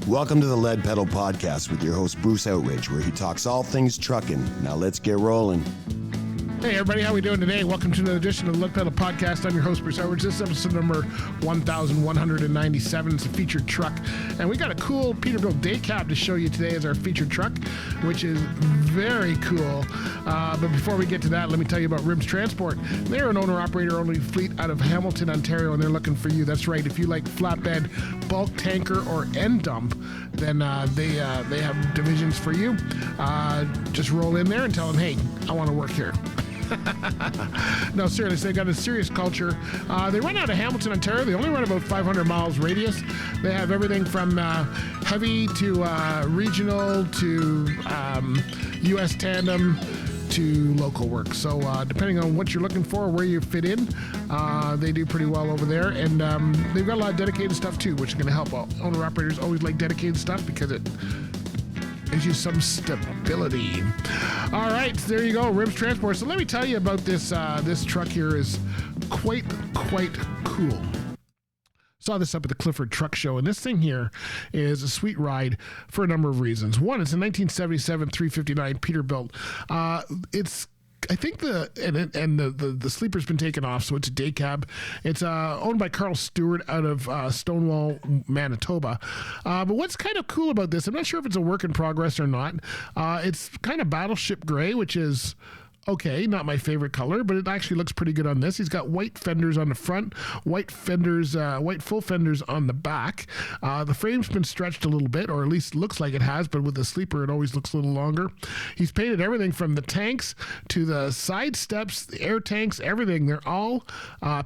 Welcome to the Lead Pedal Podcast with your host, Bruce Outridge, where he talks all things trucking. Now let's get rolling. Hey everybody, how we doing today? Welcome to another edition of the Lead Pedal Podcast. I'm your host, Bruce Outridge. This is episode number 1197. It's a featured truck. And we got a cool Peterbilt day cab to show you today as our featured truck, which is very cool. But before we get to that, let me tell you about Rims Transport. They're an owner-operator only fleet out of Hamilton, Ontario, and they're looking for you. That's right. If you like flatbed, bulk tanker, or end dump, then they have divisions for you. Just roll in there and tell them, hey, I want to work here. No, seriously, they got a serious culture. They run out of Hamilton, Ontario. They only run about 500 miles radius. They have everything from heavy to regional to U.S. tandem to local work. So depending on what you're looking for, where you fit in, they do pretty well over there. And they've got a lot of dedicated stuff too, which is going to help. Owner-operators always like dedicated stuff because it gives you some stability. All right, there you go, Rims Transport. So let me tell you about this. This truck here is quite cool. Saw this up at the Clifford Truck Show, and this thing here is a sweet ride for a number of reasons. One, it's a 1977 359 Peterbilt. I think the sleeper's been taken off, so it's a day cab. It's owned by Carl Stewart out of Stonewall, Manitoba. But what's kind of cool about this, I'm not sure if it's a work in progress or not. It's kind of battleship gray, which is okay, not my favorite color, but it actually looks pretty good on this. He's got white fenders on the front, white full fenders on the back. The frame's been stretched a little bit, or at least looks like it has, but with the sleeper, it always looks a little longer. He's painted everything from the tanks to the side steps, the air tanks, everything. They're all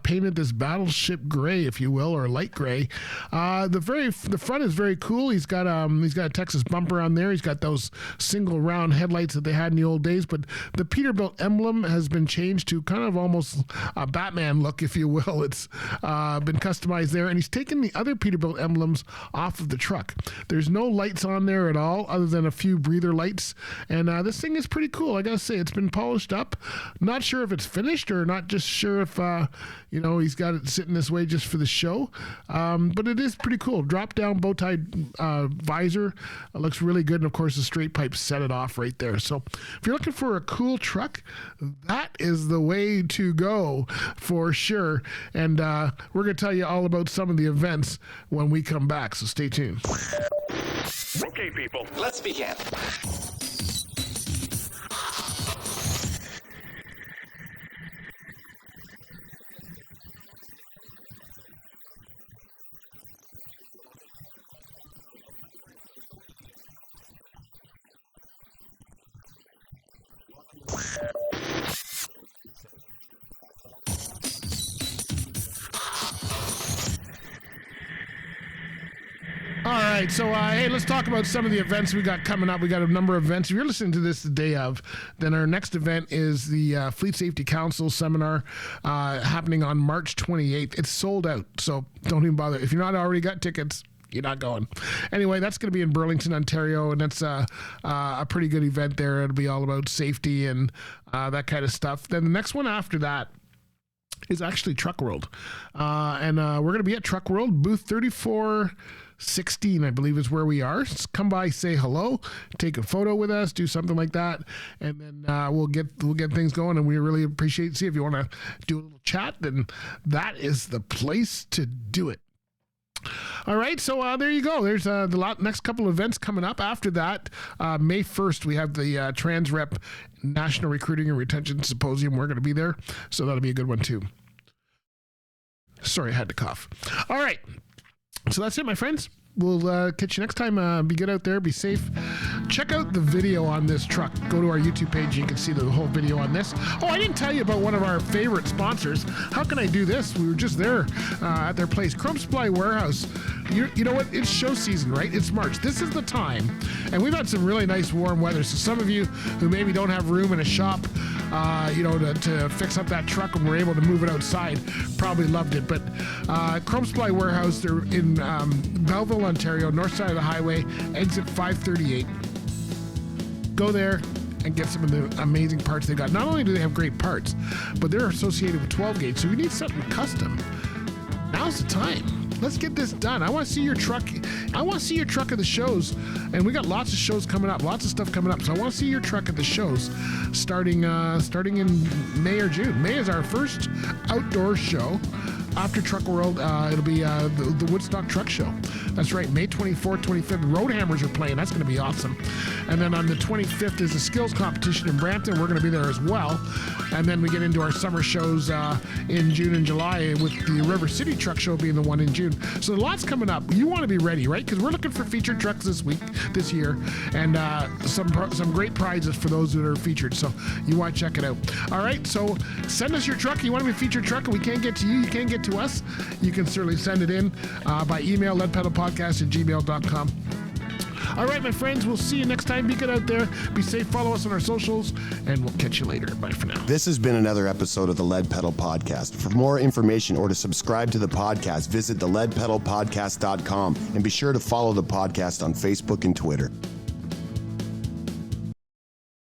painted this battleship gray, if you will, or light gray. The front is very cool. He's got a Texas bumper on there. He's got those single round headlights that they had in the old days, but the Peterbilt emblem has been changed to kind of almost a Batman look, if you will. It's been customized there, and he's taken the other Peterbilt emblems off of the truck. There's no lights on there at all other than a few breather lights, and this thing is pretty cool. I gotta say, it's been polished up. Not sure if it's finished or not, just sure if he's got it sitting this way just for the show, but it is pretty cool. Drop down bow tie visor. It looks really good, and of course the straight pipes set it off right there. So if you're looking for a cool truck, that is the way to go for sure. And we're going to tell you all about some of the events when we come back, so stay tuned. Okay, people, let's begin. All right, so hey, let's talk about some of the events we got coming up. We got a number of events. If you're listening to this the day of, then our next event is the Fleet Safety Council seminar happening on March 28th. It's sold out, so don't even bother. If you're not already got tickets, you're not going. Anyway, that's going to be in Burlington, Ontario, and that's a pretty good event there. It'll be all about safety and that kind of stuff. Then the next one after that is actually Truck World. And we're going to be at Truck World, booth 3416, I believe is where we are. Just come by, say hello, take a photo with us, do something like that, and then we'll get things going, and we really appreciate it. See, if you want to do a little chat, then that is the place to do it. All right, so there you go. There's the next couple of events coming up. After that, May 1st, we have the Transrep National Recruiting and Retention Symposium. We're going to be there, so that'll be a good one too. Sorry, I had to cough. All right, so that's it, my friends. We'll catch you next time. Be good out there. Be safe. Check out the video on this truck. Go to our YouTube page. You can see the whole video on this. Oh, I didn't tell you about one of our favorite sponsors. How can I do this? We were just there at their place, Chrome Supply Warehouse. You know what? It's show season, right? It's March. This is the time. And we've had some really nice warm weather. So some of you who maybe don't have room in a shop, to fix up that truck and were able to move it outside, probably loved it. But Chrome Supply Warehouse, they're in Belleville, Ontario, north side of the highway, exit 538. Go there and get some of the amazing parts they got. Not only do they have great parts, but they're associated with 12 gauge. So if you need something custom, now's the time. Let's get this done. I want to see your truck. I want to see your truck at the shows. And we got lots of shows coming up, lots of stuff coming up. So I want to see your truck at the shows starting in May or June. May is our first outdoor show. After Truck World, it'll be the Woodstock Truck Show. That's right, May 24th, 25th. Roadhammers are playing. That's going to be awesome. And then on the 25th is a skills competition in Brampton. We're going to be there as well. And then we get into our summer shows in June and July, with the River City Truck Show being the one in June. So lots coming up. You want to be ready, right? Because we're looking for featured trucks this year, and some great prizes for those that are featured. So you want to check it out. All right, so send us your truck. You want to be a featured truck and we can't get to you, you can't get to us, you can certainly send it in by email, leadpedalpodcast@gmail.com. All right, my friends, we'll see you next time. Be good out there. Be safe. Follow us on our socials, and we'll catch you later. Bye for now. This has been another episode of the Lead Pedal Podcast. For more information or to subscribe to the podcast, visit theleadpedalpodcast.com and be sure to follow the podcast on Facebook and Twitter.